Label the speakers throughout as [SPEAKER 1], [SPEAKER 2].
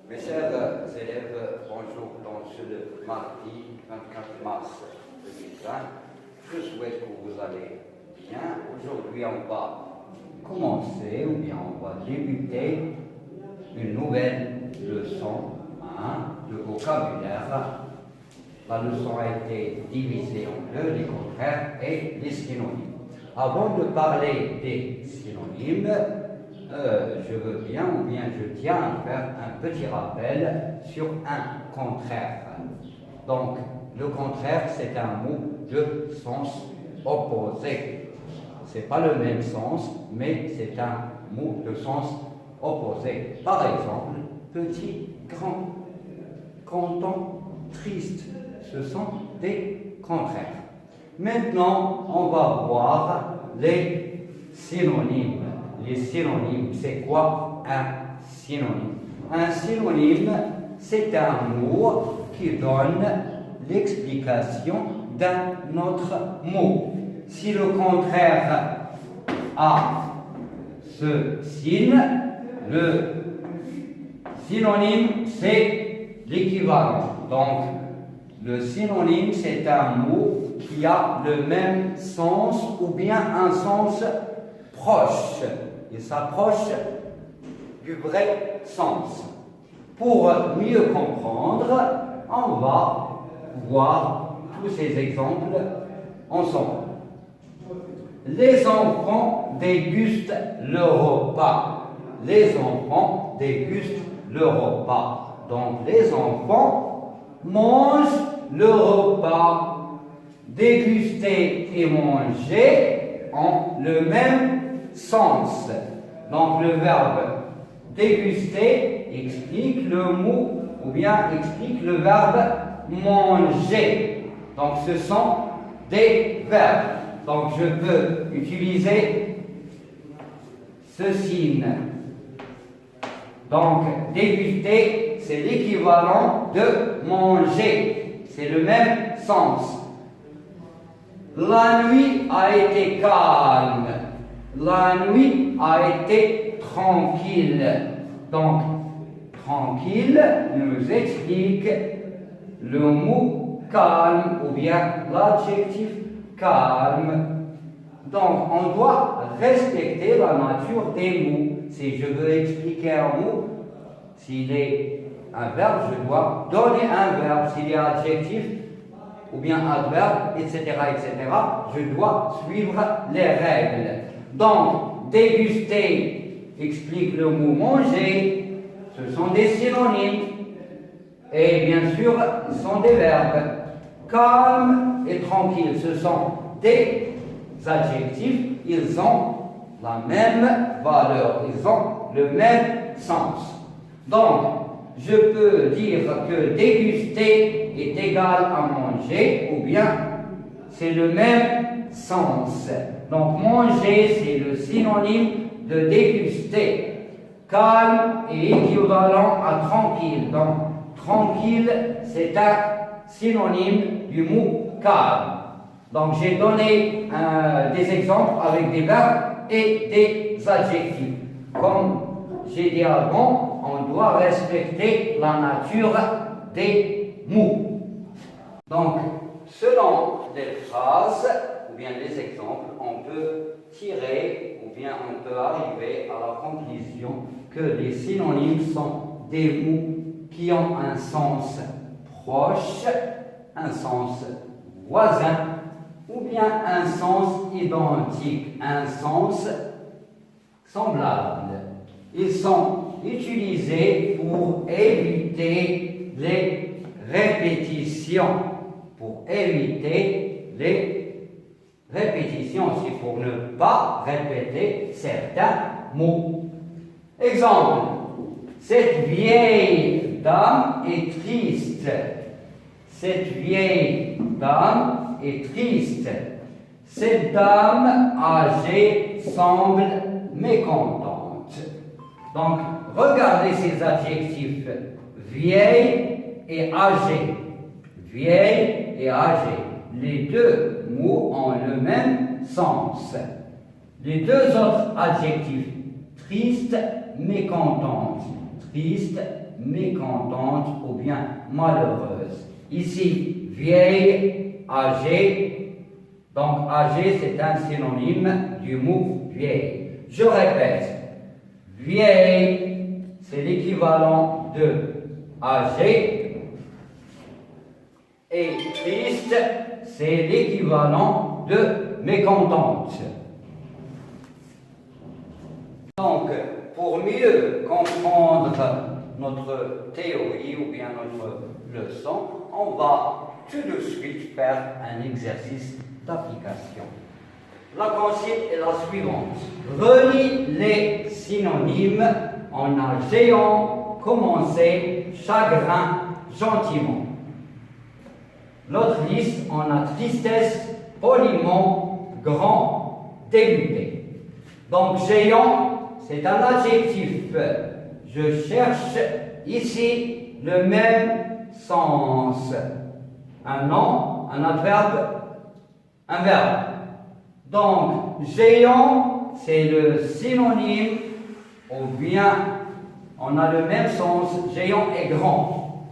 [SPEAKER 1] Mes chers élèves, bonjour. Donc, c'est le mardi 24 mars 2020. Je souhaite que vous allez bien. Aujourd'hui, on va commencer, ou bien on va débuter une nouvelle leçon de vocabulaire. La leçon a été divisée en deux, les contraires et les synonymes. Avant de parler des synonymes, je veux bien, ou bien je tiens à faire un petit rappel sur un contraire. Donc, le contraire, c'est un mot de sens opposé. Ce n'est pas le même sens, mais c'est un mot de sens opposé. Par exemple, petit, grand, content, triste. Ce sont des contraires. Maintenant, on va voir les synonymes. Les synonymes, c'est quoi un synonyme? Un synonyme, c'est un mot qui donne l'explication d'un autre mot. Si le contraire a ce signe, le synonyme, c'est l'équivalent. Donc, le synonyme, c'est un mot qui a le même sens ou bien un sens proche. Il s'approche du vrai sens. Pour mieux comprendre, on va voir tous ces exemples ensemble. Les enfants dégustent le repas. Les enfants dégustent le repas. Donc, les enfants mangent le repas. Déguster et manger ont le même sens. Donc, le verbe déguster explique le mot ou bien explique le verbe manger. Donc, ce sont des verbes. Donc, je peux utiliser ce signe. Donc, déguster, c'est l'équivalent de manger. C'est le même sens. La nuit a été calme. La nuit a été tranquille. Donc, tranquille nous explique le mot calme ou bien l'adjectif calme. Donc, on doit respecter la nature des mots. Si je veux expliquer un mot, s'il est un verbe, je dois donner un verbe. S'il est adjectif ou bien adverbe, etc., je dois suivre les règles. Donc, déguster explique le mot manger. Ce sont des synonymes. Et bien sûr, ce sont des verbes. Calme et tranquille, ce sont des adjectifs. Ils ont la même valeur. Ils ont le même sens. Donc, je peux dire que déguster est égal à manger, ou bien c'est le même sens. Donc, manger, c'est le synonyme de déguster. Calme est équivalent à tranquille. Donc, tranquille, c'est un synonyme du mot calme. Donc, j'ai donné des exemples avec des verbes et des adjectifs. Comme j'ai dit avant, on doit respecter la nature des mots. Donc, selon les phrases ou bien les exemples, on peut tirer ou bien on peut arriver à la conclusion que les synonymes sont des mots qui ont un sens proche, un sens voisin ou bien un sens identique, un sens semblable. Ils sont utilisés pour éviter les répétitions. Pour éviter les répétitions, c'est pour ne pas répéter certains mots. Exemple, cette vieille dame est triste. Cette vieille dame est triste. Cette dame âgée semble mécontente. Donc, regardez ces adjectifs, vieille et âgée. Vieille et âgée. Les deux mots ont le même sens. Les deux autres adjectifs, triste, mécontente. triste, mécontente ou bien malheureuse. Ici, vieille, âgée. Donc, âgée, c'est un synonyme du mot vieille. Je répète, vieille, c'est l'équivalent de âgé. Et triste, c'est l'équivalent de mécontente. Donc, pour mieux comprendre notre théorie ou bien notre leçon, on va tout de suite faire un exercice d'application. La consigne est la suivante. Relie les synonymes en a géant, commencé, chagrin, gentiment. L'autre liste en a tristesse, poliment, grand, débuté. Donc géant, c'est un adjectif. Je cherche ici le même sens. Un nom, un adverbe, un verbe. Donc, géant, c'est le synonyme, ou bien on a le même sens, géant et grand.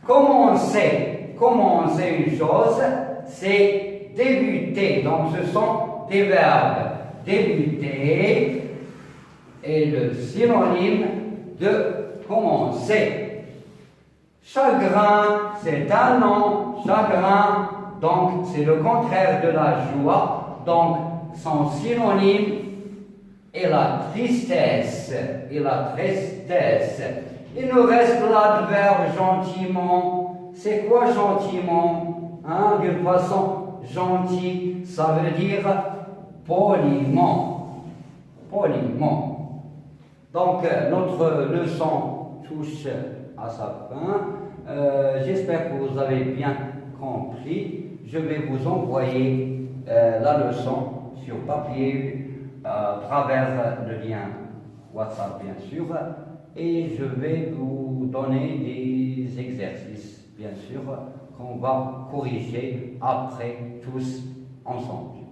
[SPEAKER 1] Commencer une chose, c'est débuter. Donc, ce sont des verbes. Débuter est le synonyme de commencer. Chagrin, c'est un nom. Chagrin, donc, c'est le contraire de la joie. Donc, son synonyme est la tristesse. Et la tristesse. Il nous reste l'adverbe gentiment. C'est quoi gentiment? D'une façon gentille, ça veut dire poliment. Poliment. Donc, notre leçon touche à sa fin. J'espère que vous avez bien compris. Je vais vous envoyer la leçon sur papier à travers le lien WhatsApp bien sûr, et je vais vous donner des exercices bien sûr qu'on va corriger après tous ensemble.